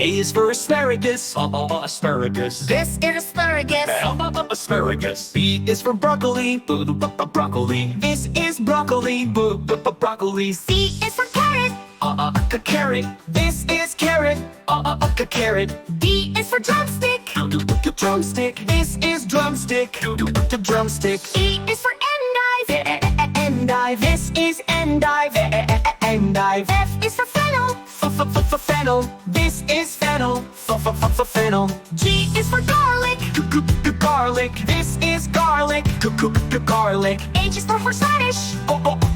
A is for asparagus, asparagus. This is asparagus. Asparagus. B is for broccoli, broccoli. This is broccoli, broccoli. C is for carrot. Carrot. This is carrot, carrot. D is for drumstick. Drumstick. This is drumstick, drumstick. E is for endive. Endive. This is endive, endive. F is for fennel. Fennel. This is fennel, fennel. G is for garlic. Garlic. This is garlic, garlic. H is for horseradish.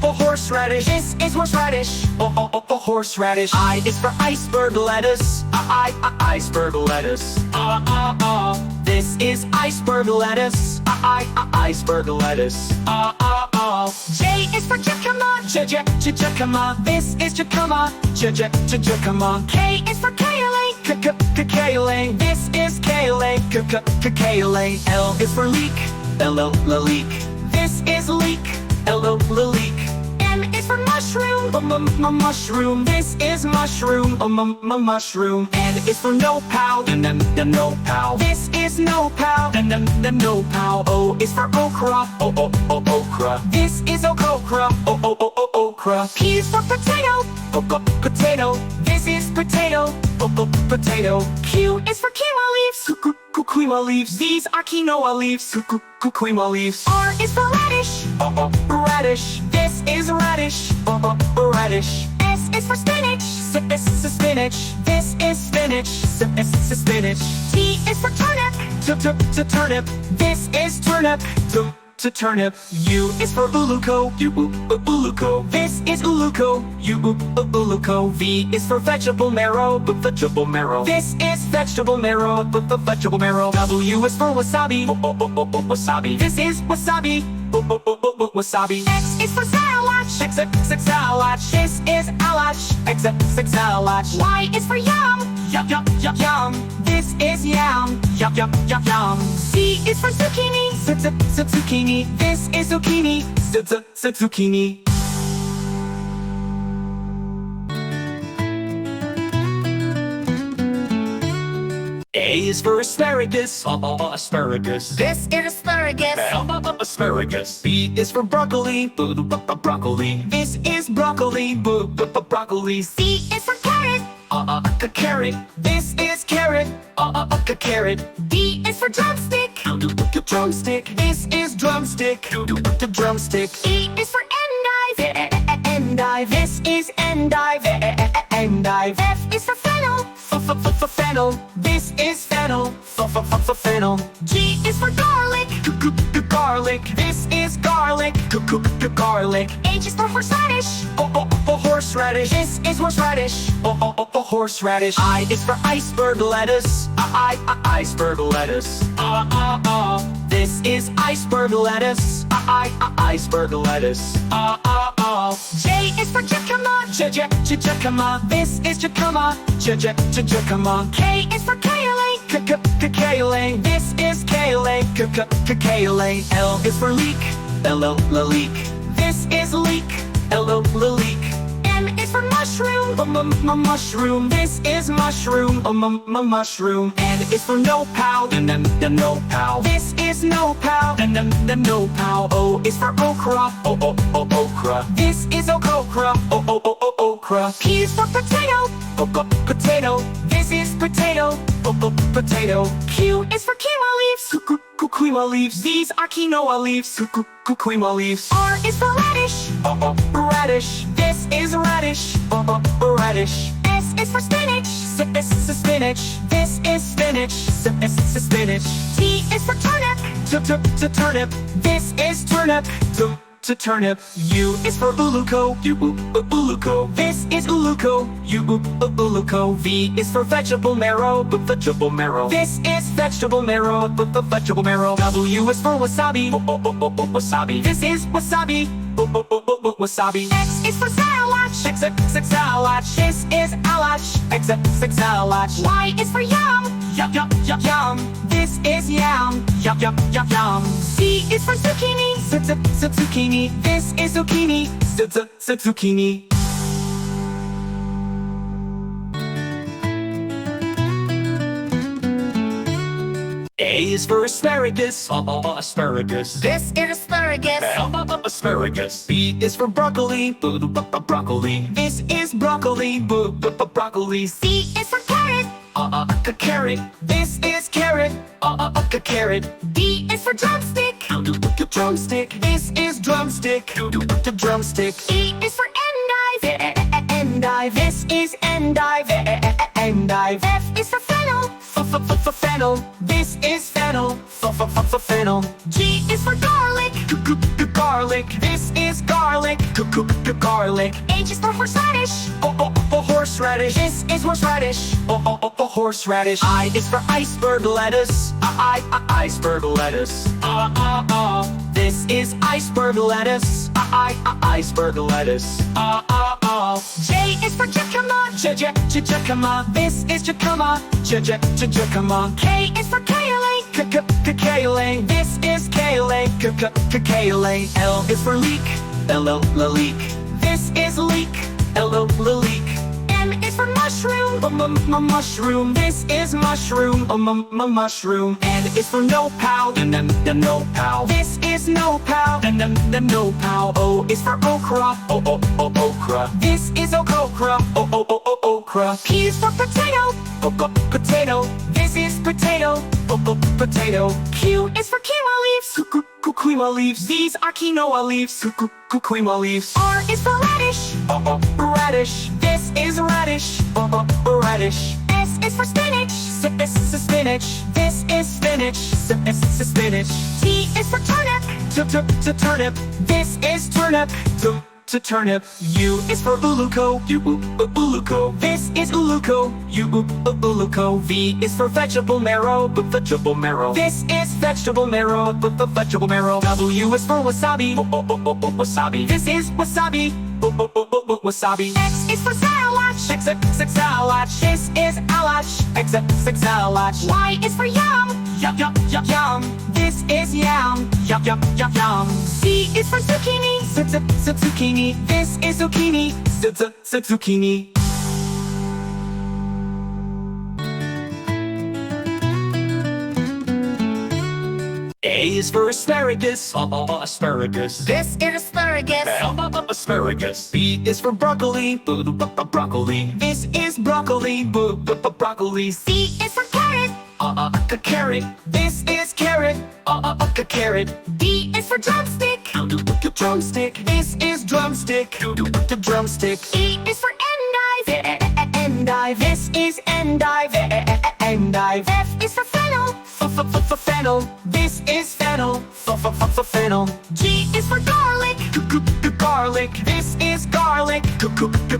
Horseradish. This is horseradish, horseradish. I is for iceberg lettuce, iceberg lettuce. This is iceberg lettuce, iceberg lettuce. J is for jicama. Jicama. This is jicama, jicama. K is for kale. Kale. This is kale, kale. L is for leek, leek. This is leek, leek. M is for mushroom. Mushroom. This is mushroom, mushroom. N is for no-pow, no-pow. This is no-pow, no-pow. O is for okra, okra. This is okra, okra. P is for potato. Potato. This is potato, potato. Q is for quinoa leaves. Quinoa leaves. These are quinoa leaves, quinoa leaves. R is for radish. Radish. This is radish, radish. S is for spinach. Spinach. This is spinach, spinach. T is for turnip. Turnip. This is turnip, turnip. U is for uluco, uluco. This is uluco, uluco. V is for vegetable marrow, vegetable marrow. This is vegetable marrow, vegetable marrow. W is for wasabi, wasabi. This is wasabi, wasabi. X is for salach. Salach. This is alach, salach. Y is for yam. Yum. This is yam, yum. Z is for zucchini. Zucchini. This is zucchini, zucchini. A is for asparagus, asparagus. This is asparagus. Asparagus. B is for broccoli, broccoli. This is broccoli, broccoli. C is for carrot. Carrot. This is carrot, carrot. D is for drumstick. Drumstick. This is drumstick, drumstick. E is for endive. Endive. This is endive, endive. F is for fennel. Fennel. This is fennel, fennel. G is for garlic. Garlic. This is garlic, garlic. H is for horseradish. Horseradish. This is horseradish, horseradish. I is for iceberg lettuce, iceberg lettuce. This is iceberg lettuce, iceberg lettuce. J is for jicama. Jicama. This is jicama, jicama. K is for kale. Kale. This is kale, kale. L is for leek, leek. This is leek, leek. M is for mushroom. Mushroom. This is mushroom, mushroom. N is for no-pow, no-pow. This is no-pow, no-pow. O is for okra, okra. This is okra, okra. P is for potato. Potato. This is potato, potato. Q is for quinoa leaves. Quinoa leaves. These are quinoa leaves, quinoa leaves. R is for radish. Radish. This is radish, radish. S is for spinach. Spinach. This is spinach, spinach. T is for turnip. Turnip. This is turnip, turnip. U is for uluco, uluco. This is uluco, uluco. V is for vegetable marrow, vegetable marrow. This is vegetable marrow, vegetable marrow. W is for wasabi, wasabi. This is wasabi, wasabi. X is for salach. Salach. This is alach, salach. Y is for yam. Yum. This is yum, yum. Z is for zucchini. Zucchini. This is zucchini, zucchini. is for asparagus. Asparagus. This is asparagus. Asparagus. B is for broccoli. Broccoli. This is broccoli. Broccoli. C is for carrot. Carrot. This is carrot. Carrot. D is for drumstick. Drumstick. This is drumstick. Drumstick. E is for endive. Endive. This is endive. Endive. F is for fennel. Fennel. This is fennel. Fennel. G is for garlic. Garlic. This is garlic. Garlic. H is for horseradish. Horseradish. This is horseradish. Horseradish. I is for iceberg lettuce. Iceberg lettuce. This is iceberg lettuce. Iceberg lettuce. J is for jicama. Jicama. This is jicama. Jicama. K is for kale. Kale. This is kale. Kale. L is for leek. Leek. This is leek. Leek. M is for mushroom. Mushroom. This is mushroom. Mushroom. N is for no-pow. No-pow. This is no-pow. No-pow. O is for okra. Okra. This is okra. Okra. P is for potato. Potato. This is potato. Potato. Q is for quinoa leaves. Quinoa leaves. These are quinoa leaves. Quinoa leaves. R is for radish. Radish. This is radish. Radish. S is for spinach. Spinach. This is spinach. Spinach. T is for turnip. Turnip. This is turnip. Turnip. U is for uluco. Uluco. This is uluco. Uluco. V is for vegetable marrow. Vegetable marrow. This is vegetable marrow. Vegetable marrow. W is for wasabi. Wasabi. This is wasabi. Wasabi. X is for salach. Salach. This is alach. Salach. Y is for yam. Yum. This is yam. Yum. Z is for zucchini. Zucchini. This is zucchini. Zucchini. A is for asparagus. Asparagus. This is asparagus. Asparagus. B is for broccoli. Broccoli. This is broccoli. Broccoli. C is for carrot. Carrot. This is carrot. Carrot. D is for drumstick. Drumstick. This is drumstick. Drumstick. E is for endive. Endive. This is endive. Endive. F is for fennel. Fennel. This is fennel. Fennel. G is for garlic. Garlic. This is garlic.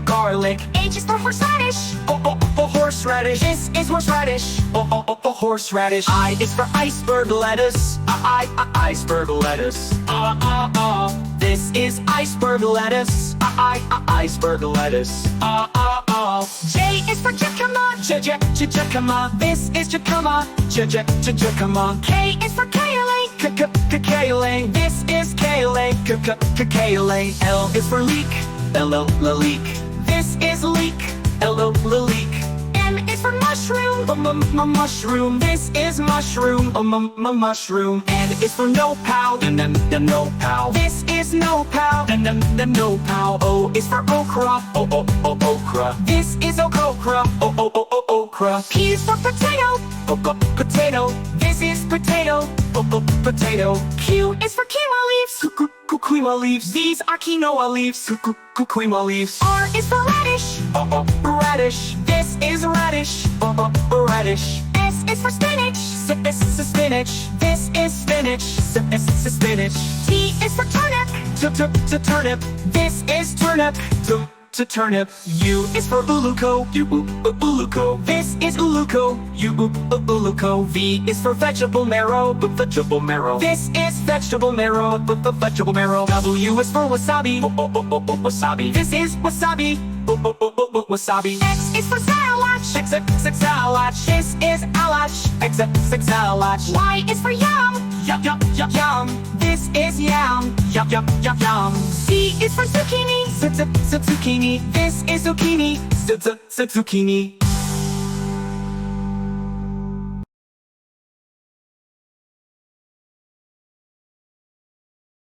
Garlic. H is for horseradish. Horseradish. This is horseradish. Horseradish. I is for iceberg lettuce. Iceberg lettuce. This is iceberg lettuce. Iceberg lettuce. J is for jicama. Jicama. This is jicama. Jicama. K is for kale. Kale. This is kale. Kale. L is for leek. Leek. This is leek. Leek. M is for mushroom. Mushroom. This is mushroom. Mushroom. N is for no-pow. No-pow. This is no-pow. No-pow. O is for okra. Okra. This is okra. Okra. P is for potato. Potato. This is potato. Potato. Q is for quinoa leaves. Quinoa leaves. These are quinoa leaves. Quinoa leaves. R is for radish. Radish. This is radish. Radish. S is for spinach. Spinach. This is spinach. Spinach. T is for turnip. Turnip. This is turnip. Turnip. U is for uluco. Uluco. This is uluco. Uluco. V is for vegetable marrow. Vegetable marrow. This is vegetable marrow. Vegetable marrow. W is for wasabi. Wasabi. This is wasabi. Wasabi. X is for salach. Salach. This is alach. Salach. Y is for yam. Yum. This is yam. Yum. Z is for zucchini. Zucchini. This is zucchini. Zucchini.